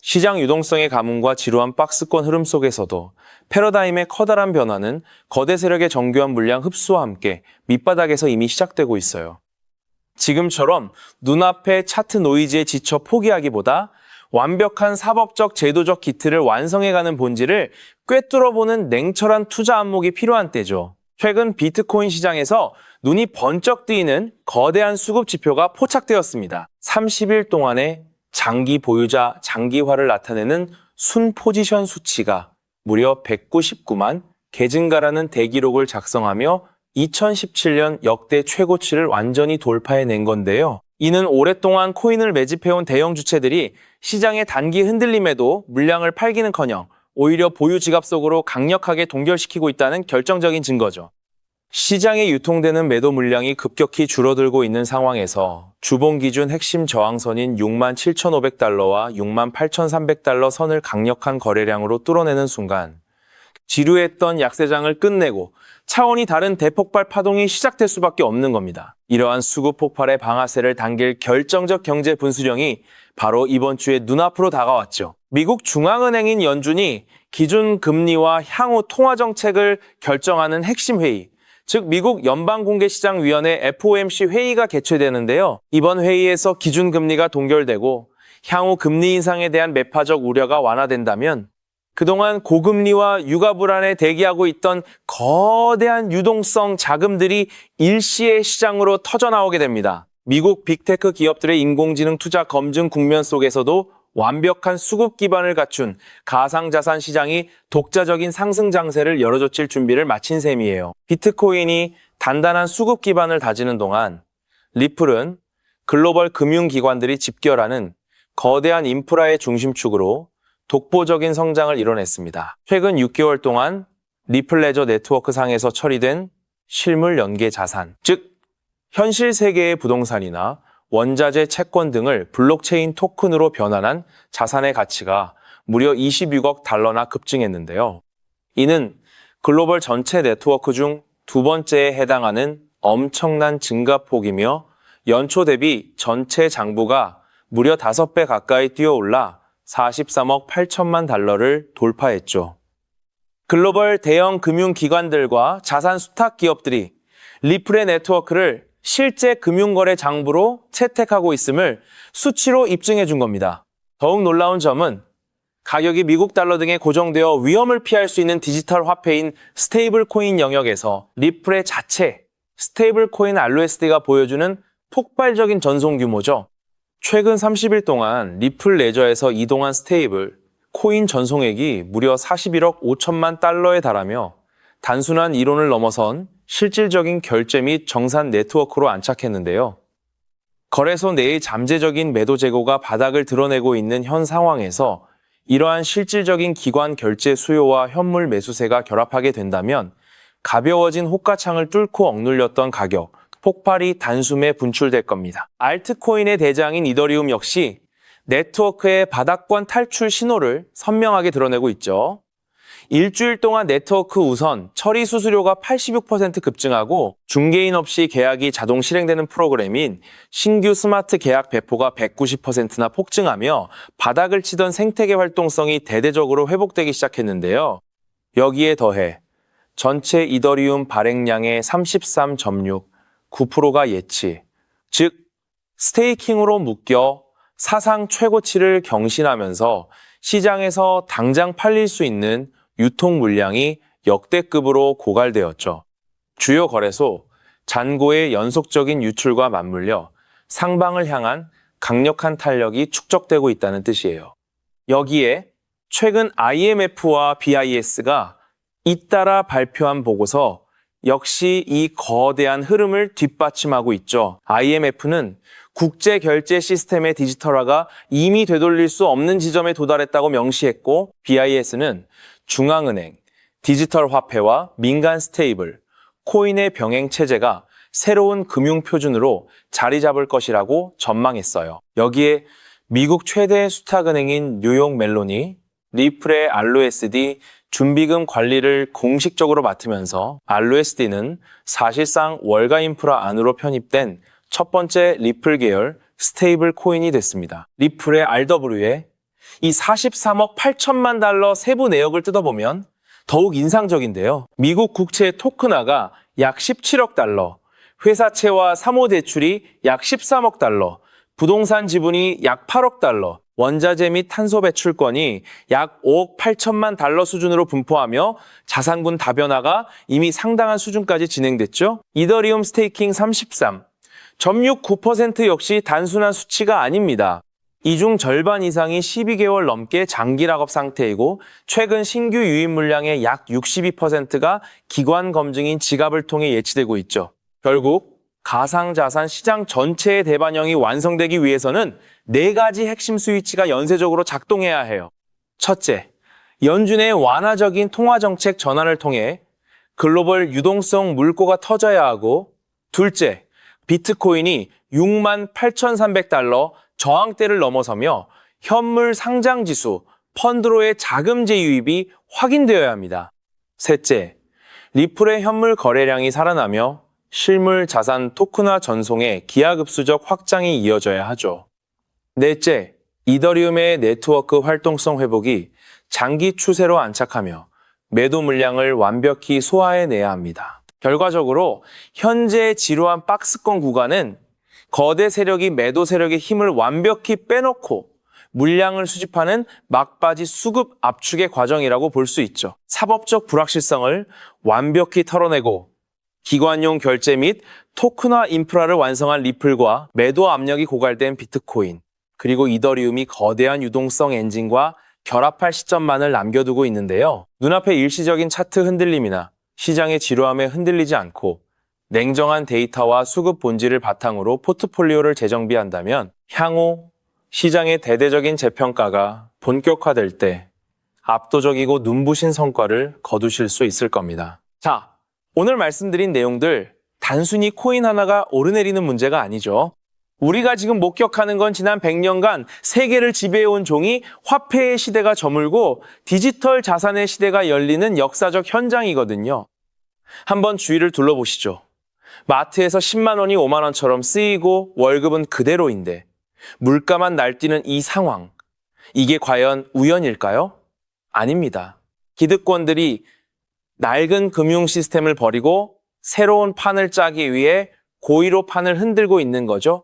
시장 유동성의 가뭄과 지루한 박스권 흐름 속에서도 패러다임의 커다란 변화는 거대 세력의 정교한 물량 흡수와 함께 밑바닥에서 이미 시작되고 있어요. 지금처럼 눈앞의 차트 노이즈에 지쳐 포기하기보다 완벽한 사법적 제도적 기틀을 완성해가는 본질을 꿰뚫어보는 냉철한 투자 안목이 필요한 때죠. 최근 비트코인 시장에서 눈이 번쩍 뜨이는 거대한 수급 지표가 포착되었습니다. 30일 동안의 장기 보유자 장기화를 나타내는 순 포지션 수치가 무려 199만 개증가라는 대기록을 작성하며 2017년 역대 최고치를 완전히 돌파해낸 건데요. 이는 오랫동안 코인을 매집해온 대형 주체들이 시장의 단기 흔들림에도 물량을 팔기는커녕 오히려 보유 지갑 속으로 강력하게 동결시키고 있다는 결정적인 증거죠. 시장에 유통되는 매도 물량이 급격히 줄어들고 있는 상황에서 주봉 기준 핵심 저항선인 67,500달러와 68,300달러 선을 강력한 거래량으로 뚫어내는 순간 지루했던 약세장을 끝내고 차원이 다른 대폭발 파동이 시작될 수밖에 없는 겁니다. 이러한 수급 폭발의 방아쇠를 당길 결정적 경제 분수령이 바로 이번 주에 눈앞으로 다가왔죠. 미국 중앙은행인 연준이 기준 금리와 향후 통화 정책을 결정하는 핵심 회의, 즉 미국 연방공개시장위원회 FOMC 회의가 개최되는데요. 이번 회의에서 기준금리가 동결되고 향후 금리 인상에 대한 매파적 우려가 완화된다면 그동안 고금리와 유가 불안에 대기하고 있던 거대한 유동성 자금들이 일시에 시장으로 터져나오게 됩니다. 미국 빅테크 기업들의 인공지능 투자 검증 국면 속에서도 완벽한 수급 기반을 갖춘 가상자산 시장이 독자적인 상승 장세를 열어젖힐 준비를 마친 셈이에요. 비트코인이 단단한 수급 기반을 다지는 동안 리플은 글로벌 금융기관들이 집결하는 거대한 인프라의 중심축으로 독보적인 성장을 이뤄냈습니다. 최근 6개월 동안 리플 레저 네트워크 상에서 처리된 실물 연계 자산, 즉 현실 세계의 부동산이나 원자재 채권 등을 블록체인 토큰으로 변환한 자산의 가치가 무려 26억 달러나 급증했는데요. 이는 글로벌 전체 네트워크 중 두 번째에 해당하는 엄청난 증가폭이며 연초 대비 전체 장부가 무려 5배 가까이 뛰어올라 43억 8천만 달러를 돌파했죠. 글로벌 대형 금융기관들과 자산 수탁 기업들이 리플의 네트워크를 실제 금융거래 장부로 채택하고 있음을 수치로 입증해 준 겁니다. 더욱 놀라운 점은 가격이 미국 달러 등에 고정되어 위험을 피할 수 있는 디지털 화폐인 스테이블 코인 영역에서 리플의 자체 스테이블 코인 RUSD가 보여주는 폭발적인 전송 규모죠. 최근 30일 동안 리플 레저에서 이동한 스테이블 코인 전송액이 무려 41억 5천만 달러에 달하며 단순한 이론을 넘어선 실질적인 결제 및 정산 네트워크로 안착했는데요. 거래소 내의 잠재적인 매도 재고가 바닥을 드러내고 있는 현 상황에서 이러한 실질적인 기관 결제 수요와 현물 매수세가 결합하게 된다면 가벼워진 호가창을 뚫고 억눌렸던 가격, 폭발이 단숨에 분출될 겁니다. 알트코인의 대장인 이더리움 역시 네트워크의 바닥권 탈출 신호를 선명하게 드러내고 있죠. 일주일 동안 네트워크 우선 처리 수수료가 86% 급증하고 중개인 없이 계약이 자동 실행되는 프로그램인 신규 스마트 계약 배포가 190%나 폭증하며 바닥을 치던 생태계 활동성이 대대적으로 회복되기 시작했는데요. 여기에 더해 전체 이더리움 발행량의 33.9%가 예치, 즉 스테이킹으로 묶여 사상 최고치를 경신하면서 시장에서 당장 팔릴 수 있는 유통 물량이 역대급으로 고갈되었죠. 주요 거래소, 잔고의 연속적인 유출과 맞물려 상방을 향한 강력한 탄력이 축적되고 있다는 뜻이에요. 여기에 최근 IMF와 BIS가 잇따라 발표한 보고서 역시 이 거대한 흐름을 뒷받침하고 있죠. IMF는 국제 결제 시스템의 디지털화가 이미 되돌릴 수 없는 지점에 도달했다고 명시했고 BIS는 중앙은행, 디지털 화폐와 민간 스테이블, 코인의 병행 체제가 새로운 금융 표준으로 자리 잡을 것이라고 전망했어요. 여기에 미국 최대 수탁은행인 뉴욕 멜론이 리플의 RUSD 준비금 관리를 공식적으로 맡으면서 RUSD는 사실상 월가 인프라 안으로 편입된 첫 번째 리플 계열 스테이블 코인이 됐습니다. 리플의 RW에 이 43억 8천만 달러 세부 내역을 뜯어보면 더욱 인상적인데요. 미국 국채 토크나가 약 17억 달러, 회사채와 사모대출이 약 13억 달러, 부동산 지분이 약 8억 달러, 원자재 및 탄소 배출권이 약 5억 8천만 달러 수준으로 분포하며 자산군 다변화가 이미 상당한 수준까지 진행됐죠. 이더리움 스테이킹 33, 점유율 9% 역시 단순한 수치가 아닙니다. 이 중 절반 이상이 12개월 넘게 장기 락업 상태이고 최근 신규 유입 물량의 약 62%가 기관 검증인 지갑을 통해 예치되고 있죠. 결국 가상자산 시장 전체의 대반영이 완성되기 위해서는 4가지 핵심 스위치가 연쇄적으로 작동해야 해요. 첫째, 연준의 완화적인 통화정책 전환을 통해 글로벌 유동성 물꼬가 터져야 하고, 둘째, 비트코인이 68,300달러 저항대를 넘어서며 현물 상장지수, 펀드로의 자금 재유입이 확인되어야 합니다. 셋째, 리플의 현물 거래량이 살아나며 실물 자산 토큰화 전송의 기하급수적 확장이 이어져야 하죠. 넷째, 이더리움의 네트워크 활동성 회복이 장기 추세로 안착하며 매도 물량을 완벽히 소화해내야 합니다. 결과적으로 현재 지루한 박스권 구간은 거대 세력이 매도 세력의 힘을 완벽히 빼놓고 물량을 수집하는 막바지 수급 압축의 과정이라고 볼 수 있죠. 사법적 불확실성을 완벽히 털어내고 기관용 결제 및 토큰화 인프라를 완성한 리플과 매도 압력이 고갈된 비트코인, 그리고 이더리움이 거대한 유동성 엔진과 결합할 시점만을 남겨두고 있는데요. 눈앞의 일시적인 차트 흔들림이나 시장의 지루함에 흔들리지 않고 냉정한 데이터와 수급 본질을 바탕으로 포트폴리오를 재정비한다면 향후 시장의 대대적인 재평가가 본격화될 때 압도적이고 눈부신 성과를 거두실 수 있을 겁니다. 자, 오늘 말씀드린 내용들 단순히 코인 하나가 오르내리는 문제가 아니죠. 우리가 지금 목격하는 건 지난 100년간 세계를 지배해온 종이 화폐의 시대가 저물고 디지털 자산의 시대가 열리는 역사적 현장이거든요. 한번 주위를 둘러보시죠. 마트에서 10만 원이 5만 원처럼 쓰이고 월급은 그대로인데 물가만 날뛰는 이 상황, 이게 과연 우연일까요? 아닙니다. 기득권들이 낡은 금융 시스템을 버리고 새로운 판을 짜기 위해 고의로 판을 흔들고 있는 거죠.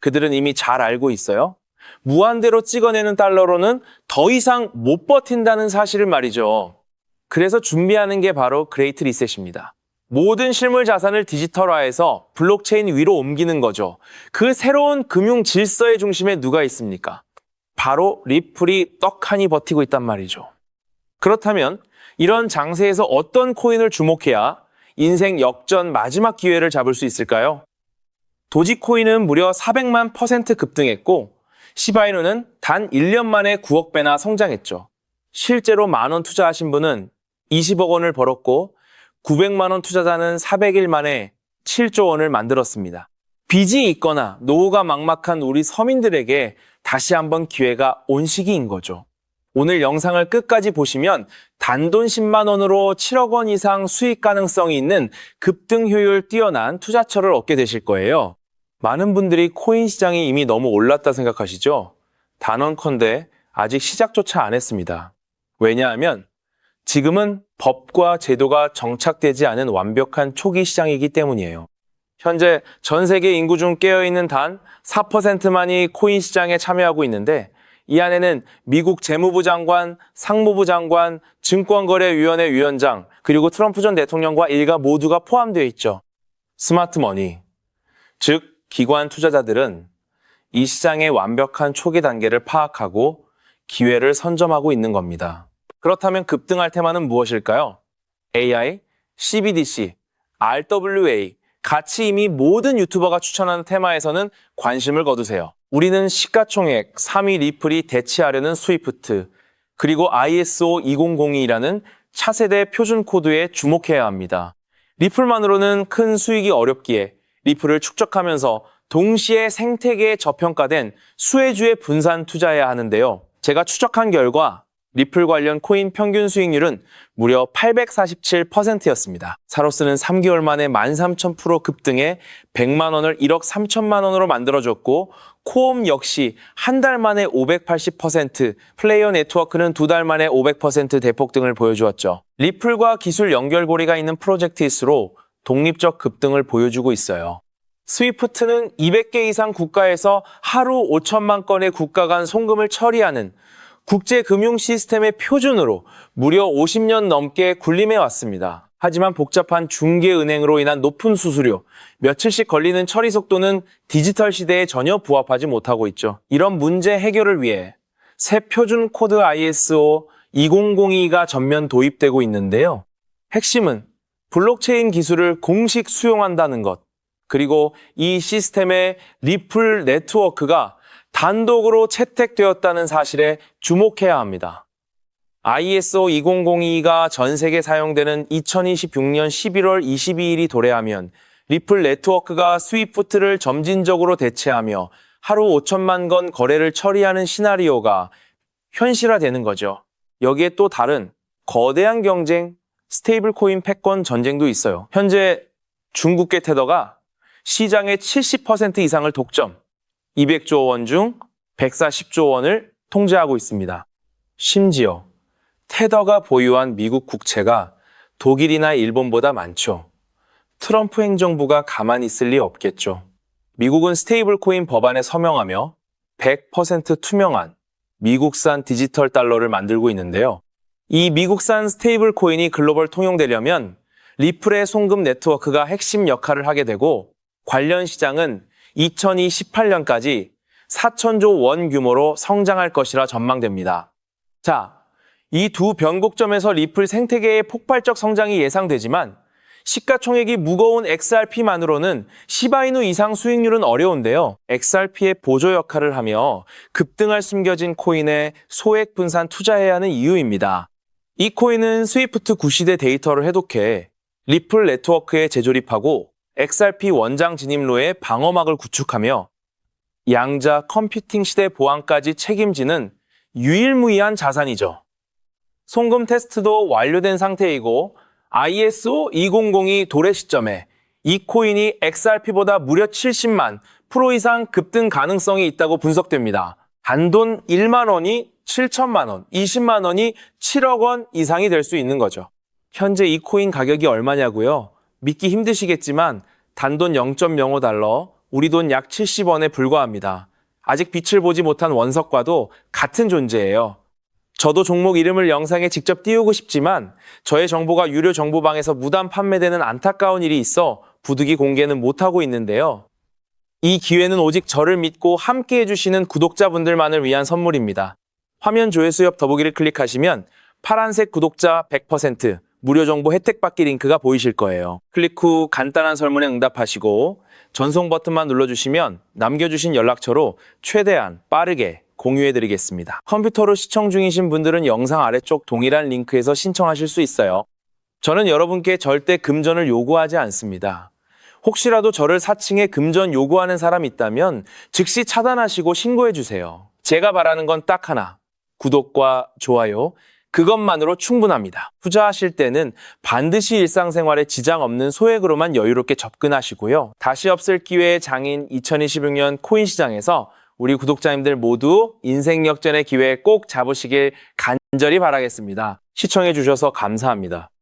그들은 이미 잘 알고 있어요. 무한대로 찍어내는 달러로는 더 이상 못 버틴다는 사실을 말이죠. 그래서 준비하는 게 바로 그레이트 리셋입니다. 모든 실물 자산을 디지털화해서 블록체인 위로 옮기는 거죠. 그 새로운 금융 질서의 중심에 누가 있습니까? 바로 리플이 떡하니 버티고 있단 말이죠. 그렇다면 이런 장세에서 어떤 코인을 주목해야 인생 역전 마지막 기회를 잡을 수 있을까요? 도지코인은 무려 400만 % 급등했고 시바이누는 단 1년 만에 9억 배나 성장했죠. 실제로 만원 투자하신 분은 20억 원을 벌었고 900만 원 투자자는 400일 만에 7조 원을 만들었습니다. 빚이 있거나 노후가 막막한 우리 서민들에게 다시 한번 기회가 온 시기인 거죠. 오늘 영상을 끝까지 보시면 단돈 10만 원으로 7억 원 이상 수익 가능성이 있는 급등 효율 뛰어난 투자처를 얻게 되실 거예요. 많은 분들이 코인 시장이 이미 너무 올랐다 생각하시죠? 단언컨대 아직 시작조차 안 했습니다. 왜냐하면 지금은 법과 제도가 정착되지 않은 완벽한 초기 시장이기 때문이에요. 현재 전 세계 인구 중 깨어있는 단 4%만이 코인 시장에 참여하고 있는데 이 안에는 미국 재무부 장관, 상무부 장관, 증권거래위원회 위원장, 그리고 트럼프 전 대통령과 일가 모두가 포함되어 있죠. 스마트머니, 즉 기관 투자자들은 이 시장의 완벽한 초기 단계를 파악하고 기회를 선점하고 있는 겁니다. 그렇다면 급등할 테마는 무엇일까요? AI, CBDC, RWA, 같이 이미 모든 유튜버가 추천하는 테마에서는 관심을 거두세요. 우리는 시가총액 3위 리플이 대체하려는 스위프트, 그리고 ISO 2002라는 차세대 표준 코드에 주목해야 합니다. 리플만으로는 큰 수익이 어렵기에 리플을 축적하면서 동시에 생태계에 저평가된 수혜주에 분산 투자해야 하는데요. 제가 추적한 결과 리플 관련 코인 평균 수익률은 무려 847%였습니다. 사로스는 3개월 만에 13,000% 급등해 100만 원을 1억 3천만 원으로 만들어줬고 코엄 역시 한 달 만에 580%, 플레이어 네트워크는 두 달 만에 500% 대폭 등을 보여주었죠. 리플과 기술 연결고리가 있는 프로젝트일수록 독립적 급등을 보여주고 있어요. 스위프트는 200개 이상 국가에서 하루 5천만 건의 국가 간 송금을 처리하는 국제 금융 시스템의 표준으로 무려 50년 넘게 군림해 왔습니다. 하지만 복잡한 중개은행으로 인한 높은 수수료, 며칠씩 걸리는 처리 속도는 디지털 시대에 전혀 부합하지 못하고 있죠. 이런 문제 해결을 위해 새 표준 코드 ISO 2002가 전면 도입되고 있는데요. 핵심은 블록체인 기술을 공식 수용한다는 것, 그리고 이 시스템의 리플 네트워크가 단독으로 채택되었다는 사실에 주목해야 합니다. ISO 2002가 전 세계 사용되는 2026년 11월 22일이 도래하면 리플 네트워크가 스위프트를 점진적으로 대체하며 하루 5천만 건 거래를 처리하는 시나리오가 현실화되는 거죠. 여기에 또 다른 거대한 경쟁, 스테이블 코인 패권 전쟁도 있어요. 현재 중국계 테더가 시장의 70% 이상을 독점, 200조 원 중 140조 원을 통제하고 있습니다. 심지어 테더가 보유한 미국 국채가 독일이나 일본보다 많죠. 트럼프 행정부가 가만히 있을 리 없겠죠. 미국은 스테이블 코인 법안에 서명하며 100% 투명한 미국산 디지털 달러를 만들고 있는데요. 이 미국산 스테이블 코인이 글로벌 통용되려면 리플의 송금 네트워크가 핵심 역할을 하게 되고 관련 시장은 2028년까지 4천조 원 규모로 성장할 것이라 전망됩니다. 자, 이 두 변곡점에서 리플 생태계의 폭발적 성장이 예상되지만 시가총액이 무거운 XRP만으로는 시바이누 이상 수익률은 어려운데요. XRP의 보조 역할을 하며 급등할 숨겨진 코인에 소액 분산 투자해야 하는 이유입니다. 이 코인은 스위프트 구시대 데이터를 해독해 리플 네트워크에 재조립하고 XRP 원장 진입로에 방어막을 구축하며 양자 컴퓨팅 시대 보안까지 책임지는 유일무이한 자산이죠. 송금 테스트도 완료된 상태이고 ISO 2002 도래 시점에 이 코인이 XRP보다 무려 70만 프로 이상 급등 가능성이 있다고 분석됩니다. 단돈 1만 원이 7천만 원, 20만 원이 7억 원 이상이 될 수 있는 거죠. 현재 이 코인 가격이 얼마냐고요? 믿기 힘드시겠지만 단돈 0.05달러, 우리 돈 약 70원에 불과합니다. 아직 빛을 보지 못한 원석과도 같은 존재예요. 저도 종목 이름을 영상에 직접 띄우고 싶지만 저의 정보가 유료 정보방에서 무단 판매되는 안타까운 일이 있어 부득이 공개는 못하고 있는데요. 이 기회는 오직 저를 믿고 함께 해주시는 구독자분들만을 위한 선물입니다. 화면 조회수 옆 더보기를 클릭하시면 파란색 구독자 100% 무료 정보 혜택 받기 링크가 보이실 거예요. 클릭 후 간단한 설문에 응답하시고 전송 버튼만 눌러주시면 남겨주신 연락처로 최대한 빠르게 공유해드리겠습니다. 컴퓨터로 시청 중이신 분들은 영상 아래쪽 동일한 링크에서 신청하실 수 있어요. 저는 여러분께 절대 금전을 요구하지 않습니다. 혹시라도 저를 사칭해 금전 요구하는 사람 있다면 즉시 차단하시고 신고해주세요. 제가 바라는 건 딱 하나, 구독과 좋아요, 그것만으로 충분합니다. 투자하실 때는 반드시 일상생활에 지장 없는 소액으로만 여유롭게 접근하시고요. 다시 없을 기회의 장인 2026년 코인 시장에서 우리 구독자님들 모두 인생 역전의 기회 꼭 잡으시길 간절히 바라겠습니다. 시청해 주셔서 감사합니다.